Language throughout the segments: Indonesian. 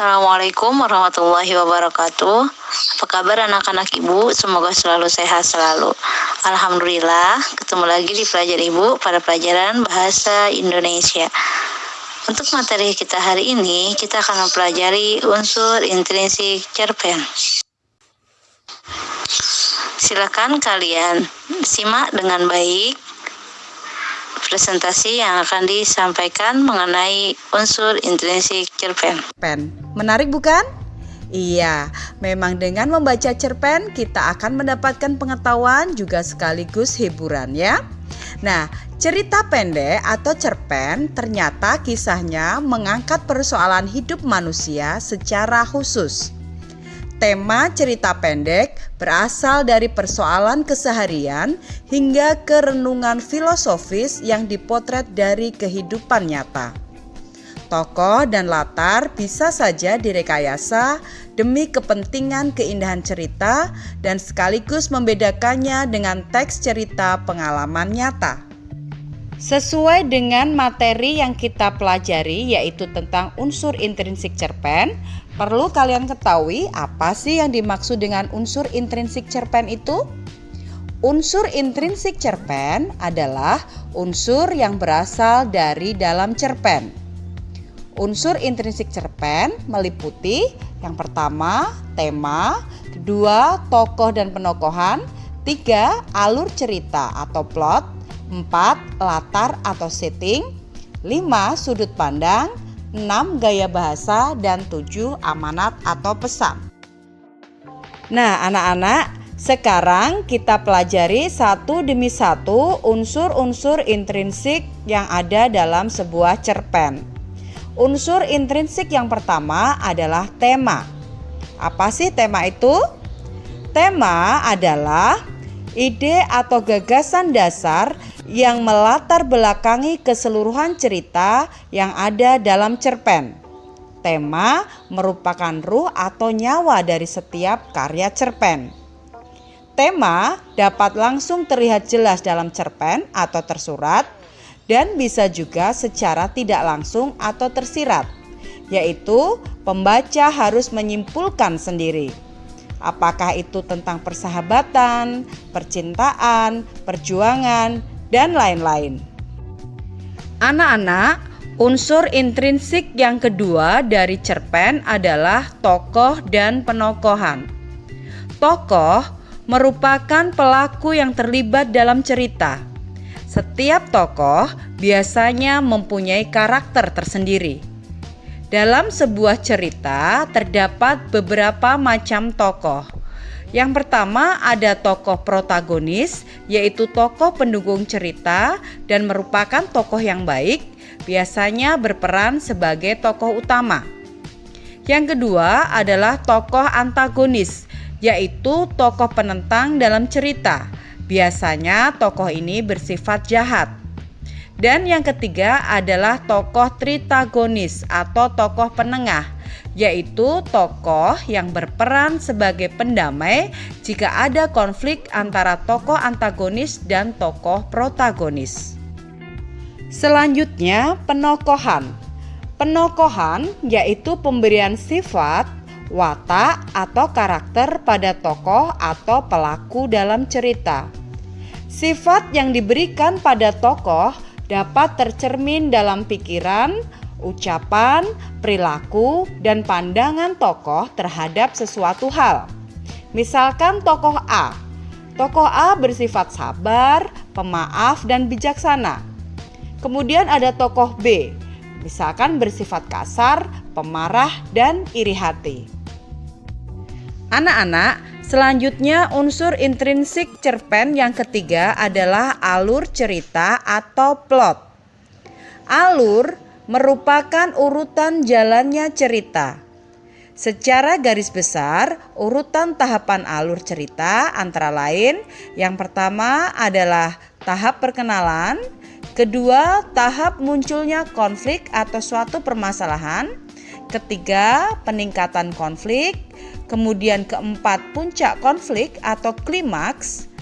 Assalamualaikum warahmatullahi wabarakatuh. Apa kabar anak-anak Ibu? Semoga selalu sehat selalu. Alhamdulillah, ketemu lagi di Pelajar Ibu pada pelajaran Bahasa Indonesia. Untuk materi kita hari ini, kita akan mempelajari unsur intrinsik cerpen. Silakan kalian simak dengan baik presentasi yang akan disampaikan mengenai unsur intrinsik cerpen. Menarik bukan? Iya, memang dengan membaca cerpen kita akan mendapatkan pengetahuan juga sekaligus hiburan ya. Nah, cerita pendek atau cerpen ternyata kisahnya mengangkat persoalan hidup manusia secara khusus. Tema cerita pendek berasal dari persoalan keseharian hingga ke renungan filosofis yang dipotret dari kehidupan nyata. Tokoh dan latar bisa saja direkayasa demi kepentingan keindahan cerita dan sekaligus membedakannya dengan teks cerita pengalaman nyata. Sesuai dengan materi yang kita pelajari yaitu tentang unsur intrinsik cerpen, perlu kalian ketahui apa sih yang dimaksud dengan unsur intrinsik cerpen itu? Unsur intrinsik cerpen adalah unsur yang berasal dari dalam cerpen. Unsur intrinsik cerpen meliputi yang pertama, tema, kedua, tokoh dan penokohan, tiga, alur cerita atau plot, 4. Latar atau setting, 5. Sudut pandang, 6. Gaya bahasa, dan 7. Amanat atau pesan. Nah anak-anak, sekarang kita pelajari satu demi satu unsur-unsur intrinsik yang ada dalam sebuah cerpen. Unsur intrinsik yang pertama adalah tema. Apa sih tema itu? Tema adalah ide atau gagasan dasar yang melatar belakangi keseluruhan cerita yang ada dalam cerpen. Tema merupakan ruh atau nyawa dari setiap karya cerpen. Tema dapat langsung terlihat jelas dalam cerpen atau tersurat dan bisa juga secara tidak langsung atau tersirat, yaitu pembaca harus menyimpulkan sendiri. Apakah itu tentang persahabatan, percintaan, perjuangan, dan lain-lain. Anak-anak, unsur intrinsik yang kedua dari cerpen adalah tokoh dan penokohan. Tokoh merupakan pelaku yang terlibat dalam cerita. Setiap tokoh biasanya mempunyai karakter tersendiri. Dalam sebuah cerita terdapat beberapa macam tokoh. Yang pertama ada tokoh protagonis, yaitu tokoh pendukung cerita dan merupakan tokoh yang baik, biasanya berperan sebagai tokoh utama. Yang kedua adalah tokoh antagonis, yaitu tokoh penentang dalam cerita. Biasanya tokoh ini bersifat jahat. Dan yang ketiga adalah tokoh tritagonis atau tokoh penengah, yaitu tokoh yang berperan sebagai pendamai jika ada konflik antara tokoh antagonis dan tokoh protagonis. Selanjutnya, penokohan. Penokohan yaitu pemberian sifat, watak atau karakter pada tokoh atau pelaku dalam cerita. Sifat yang diberikan pada tokoh dapat tercermin dalam pikiran, ucapan, perilaku, dan pandangan tokoh terhadap sesuatu hal. Misalkan tokoh A. Tokoh A bersifat sabar, pemaaf, dan bijaksana. Kemudian ada tokoh B. Misalkan bersifat kasar, pemarah, dan iri hati. Anak-anak, selanjutnya unsur intrinsik cerpen yang ketiga adalah alur cerita atau plot. Alur merupakan urutan jalannya cerita. Secara garis besar, urutan tahapan alur cerita antara lain yang pertama adalah tahap perkenalan, kedua tahap munculnya konflik atau suatu permasalahan, ketiga peningkatan konflik, kemudian keempat puncak konflik atau klimaks,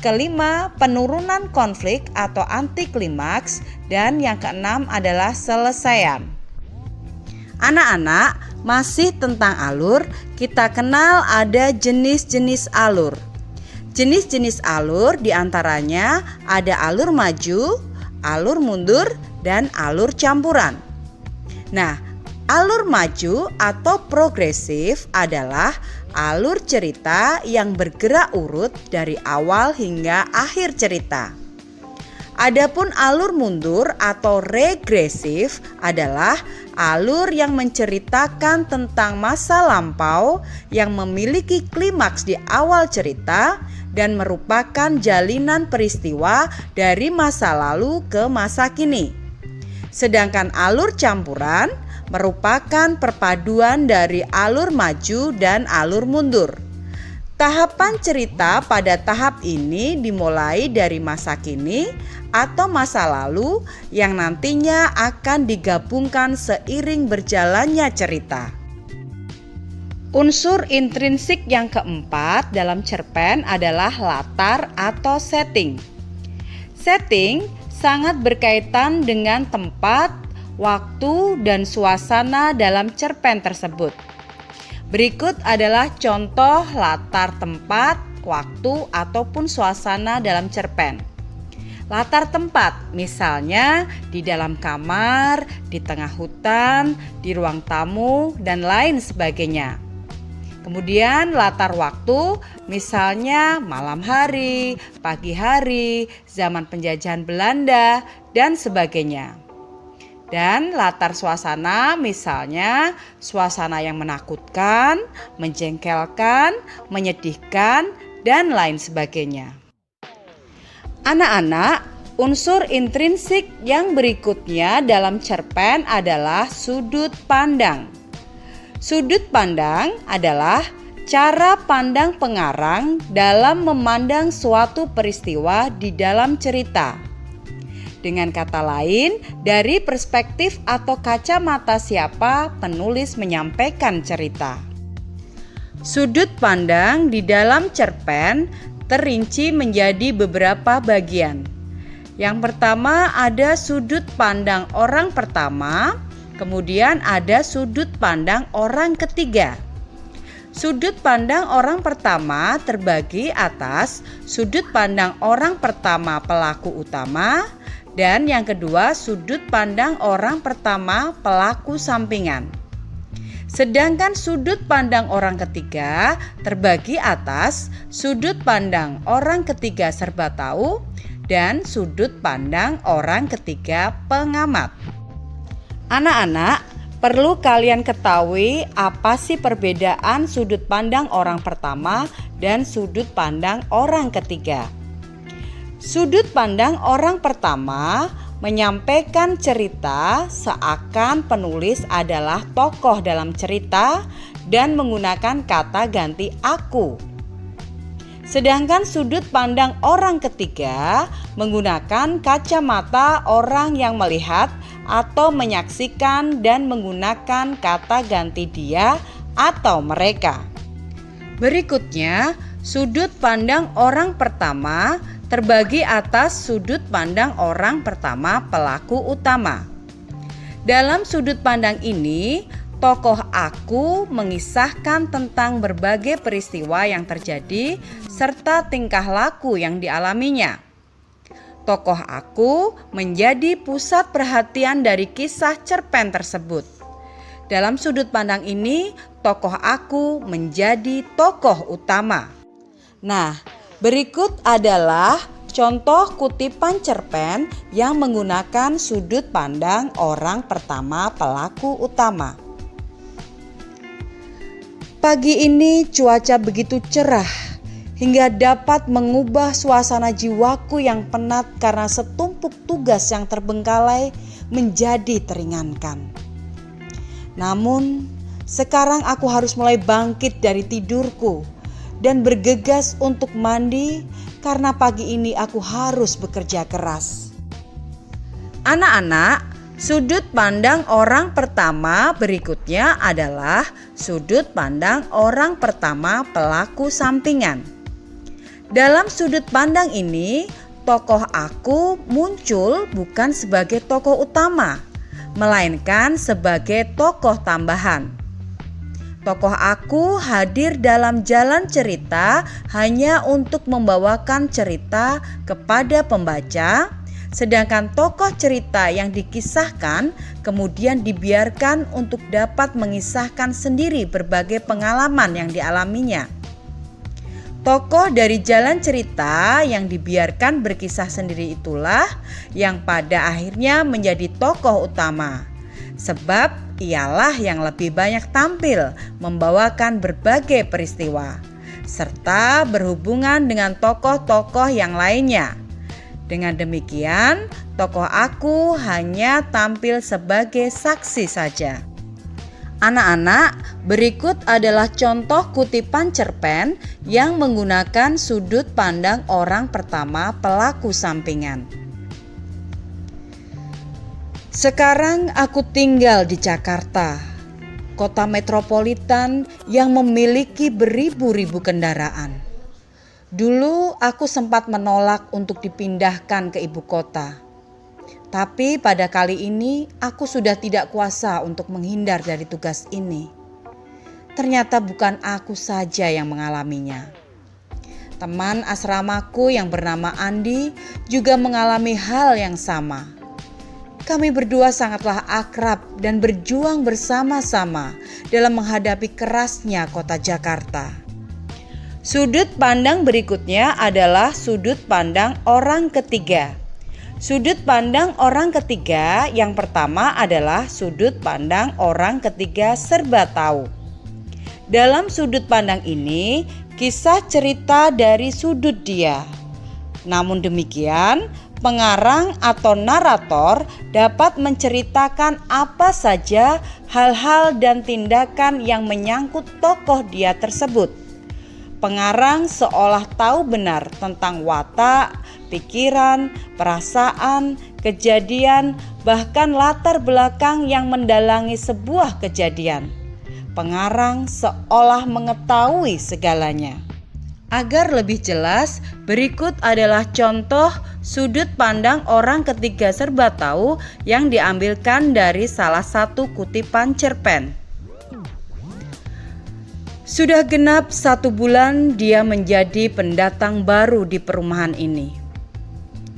kelima penurunan konflik atau anti klimaks, dan yang keenam adalah selesaian. Anak-anak, masih tentang alur, kita kenal ada jenis-jenis alur. Jenis-jenis alur diantaranya ada alur maju, alur mundur, dan alur campuran. Nah, alur maju atau progresif adalah alur cerita yang bergerak urut dari awal hingga akhir cerita. Adapun alur mundur atau regresif adalah alur yang menceritakan tentang masa lampau yang memiliki klimaks di awal cerita dan merupakan jalinan peristiwa dari masa lalu ke masa kini. Sedangkan alur campuran merupakan perpaduan dari alur maju dan alur mundur. Tahapan cerita pada tahap ini dimulai dari masa kini atau masa lalu yang nantinya akan digabungkan seiring berjalannya cerita. Unsur intrinsik yang keempat dalam cerpen adalah latar atau setting. Setting sangat berkaitan dengan tempat, waktu, dan suasana dalam cerpen tersebut. Berikut adalah contoh latar tempat, waktu, ataupun suasana dalam cerpen. Latar tempat, misalnya di dalam kamar, di tengah hutan, di ruang tamu, dan lain sebagainya. Kemudian latar waktu, misalnya malam hari, pagi hari, zaman penjajahan Belanda, dan sebagainya. Dan latar suasana misalnya suasana yang menakutkan, menjengkelkan, menyedihkan, dan lain sebagainya. Anak-anak, unsur intrinsik yang berikutnya dalam cerpen adalah sudut pandang. Sudut pandang adalah cara pandang pengarang dalam memandang suatu peristiwa di dalam cerita. Dengan kata lain, dari perspektif atau kacamata siapa penulis menyampaikan cerita. Sudut pandang di dalam cerpen terinci menjadi beberapa bagian. Yang pertama ada sudut pandang orang pertama, kemudian ada sudut pandang orang ketiga. Sudut pandang orang pertama terbagi atas sudut pandang orang pertama pelaku utama, dan yang kedua sudut pandang orang pertama pelaku sampingan. Sedangkan sudut pandang orang ketiga terbagi atas sudut pandang orang ketiga serba tahu dan sudut pandang orang ketiga pengamat. Anak-anak, perlu kalian ketahui apa sih perbedaan sudut pandang orang pertama dan sudut pandang orang ketiga. Sudut pandang orang pertama menyampaikan cerita seakan penulis adalah tokoh dalam cerita dan menggunakan kata ganti aku. Sedangkan sudut pandang orang ketiga menggunakan kacamata orang yang melihat atau menyaksikan dan menggunakan kata ganti dia atau mereka. Berikutnya, sudut pandang orang pertama terbagi atas sudut pandang orang pertama pelaku utama. Dalam sudut pandang ini, tokoh aku mengisahkan tentang berbagai peristiwa yang terjadi serta tingkah laku yang dialaminya. Tokoh aku menjadi pusat perhatian dari kisah cerpen tersebut. Dalam sudut pandang ini, tokoh aku menjadi tokoh utama. Nah, berikut adalah contoh kutipan cerpen yang menggunakan sudut pandang orang pertama pelaku utama. Pagi ini cuaca begitu cerah hingga dapat mengubah suasana jiwaku yang penat karena setumpuk tugas yang terbengkalai menjadi teringankan. Namun, sekarang aku harus mulai bangkit dari tidurku dan bergegas untuk mandi karena pagi ini aku harus bekerja keras. Anak-anak, sudut pandang orang pertama berikutnya adalah sudut pandang orang pertama pelaku sampingan. Dalam sudut pandang ini, tokoh aku muncul bukan sebagai tokoh utama, melainkan sebagai tokoh tambahan. Tokoh aku hadir dalam jalan cerita hanya untuk membawakan cerita kepada pembaca, sedangkan tokoh cerita yang dikisahkan kemudian dibiarkan untuk dapat mengisahkan sendiri berbagai pengalaman yang dialaminya. Tokoh dari jalan cerita yang dibiarkan berkisah sendiri itulah yang pada akhirnya menjadi tokoh utama, sebab ialah yang lebih banyak tampil membawakan berbagai peristiwa serta berhubungan dengan tokoh-tokoh yang lainnya. Dengan demikian, tokoh aku hanya tampil sebagai saksi saja. Anak-anak, berikut adalah contoh kutipan cerpen yang menggunakan sudut pandang orang pertama pelaku sampingan. Sekarang aku tinggal di Jakarta, kota metropolitan yang memiliki beribu-ribu kendaraan. Dulu aku sempat menolak untuk dipindahkan ke ibu kota. Tapi pada kali ini aku sudah tidak kuasa untuk menghindar dari tugas ini. Ternyata bukan aku saja yang mengalaminya. Teman asramaku yang bernama Andi juga mengalami hal yang sama. Kami berdua sangatlah akrab dan berjuang bersama-sama dalam menghadapi kerasnya kota Jakarta. Sudut pandang berikutnya adalah sudut pandang orang ketiga. Sudut pandang orang ketiga yang pertama adalah sudut pandang orang ketiga serba tahu. Dalam sudut pandang ini, kisah cerita dari sudut dia. Namun demikian, pengarang atau narator dapat menceritakan apa saja hal-hal dan tindakan yang menyangkut tokoh dia tersebut. Pengarang seolah tahu benar tentang watak, pikiran, perasaan, kejadian, bahkan latar belakang yang mendalangi sebuah kejadian. Pengarang seolah mengetahui segalanya. Agar lebih jelas, berikut adalah contoh sudut pandang orang ketiga serba tahu yang diambilkan dari salah satu kutipan cerpen. Sudah genap 1 bulan dia menjadi pendatang baru di perumahan ini.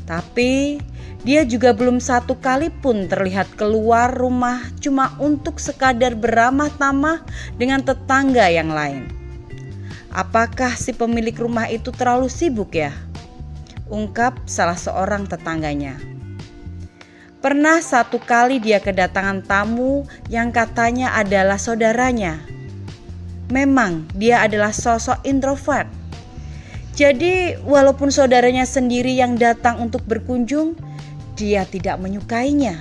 Tapi dia juga belum 1 kali pun terlihat keluar rumah cuma untuk sekadar beramah tamah dengan tetangga yang lain. Apakah si pemilik rumah itu terlalu sibuk ya? Ungkap salah seorang tetangganya. Pernah 1 kali dia kedatangan tamu yang katanya adalah saudaranya. Memang dia adalah sosok introvert. Jadi walaupun saudaranya sendiri yang datang untuk berkunjung, dia tidak menyukainya.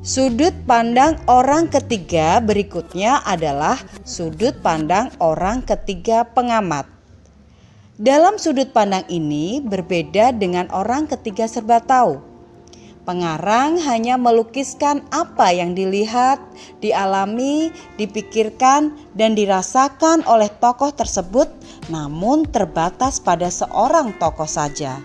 Sudut pandang orang ketiga berikutnya adalah sudut pandang orang ketiga pengamat. Dalam sudut pandang ini berbeda dengan orang ketiga serba tahu. Pengarang hanya melukiskan apa yang dilihat, dialami, dipikirkan, dan dirasakan oleh tokoh tersebut, namun terbatas pada seorang tokoh saja.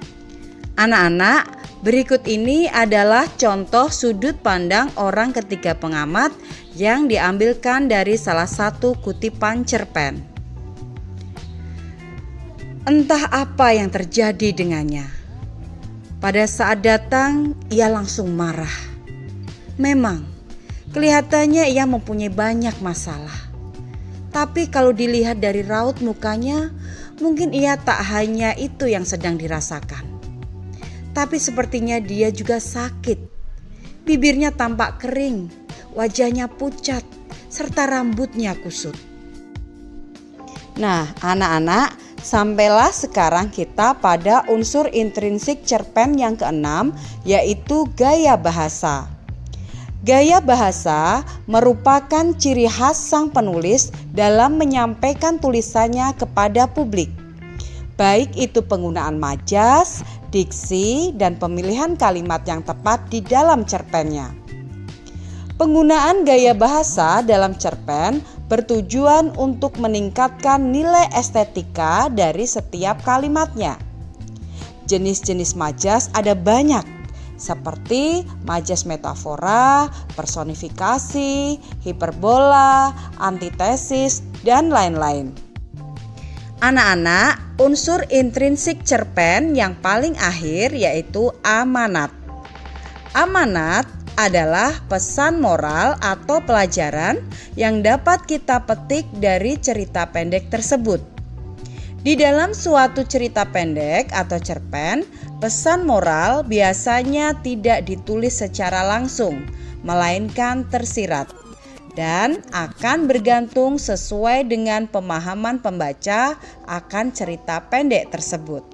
Anak-anak, berikut ini adalah contoh sudut pandang orang ketiga pengamat yang diambilkan dari salah satu kutipan cerpen. Entah apa yang terjadi dengannya. Pada saat datang, ia langsung marah. Memang, kelihatannya ia mempunyai banyak masalah. Tapi kalau dilihat dari raut mukanya, mungkin ia tak hanya itu yang sedang dirasakan. Tapi sepertinya dia juga sakit. Bibirnya tampak kering, wajahnya pucat, serta rambutnya kusut. Nah, anak-anak, sampailah sekarang kita pada unsur intrinsik cerpen yang keenam, yaitu gaya bahasa. Gaya bahasa merupakan ciri khas sang penulis dalam menyampaikan tulisannya kepada publik. Baik itu penggunaan majas, diksi, dan pemilihan kalimat yang tepat di dalam cerpennya. Penggunaan gaya bahasa dalam cerpen bertujuan untuk meningkatkan nilai estetika dari setiap kalimatnya. Jenis-jenis majas ada banyak, seperti majas metafora, personifikasi, hiperbola, antitesis, dan lain-lain. Anak-anak, unsur intrinsik cerpen yang paling akhir yaitu amanat. Amanat adalah pesan moral atau pelajaran yang dapat kita petik dari cerita pendek tersebut. Di dalam suatu cerita pendek atau cerpen, pesan moral biasanya tidak ditulis secara langsung, melainkan tersirat, dan akan bergantung sesuai dengan pemahaman pembaca akan cerita pendek tersebut.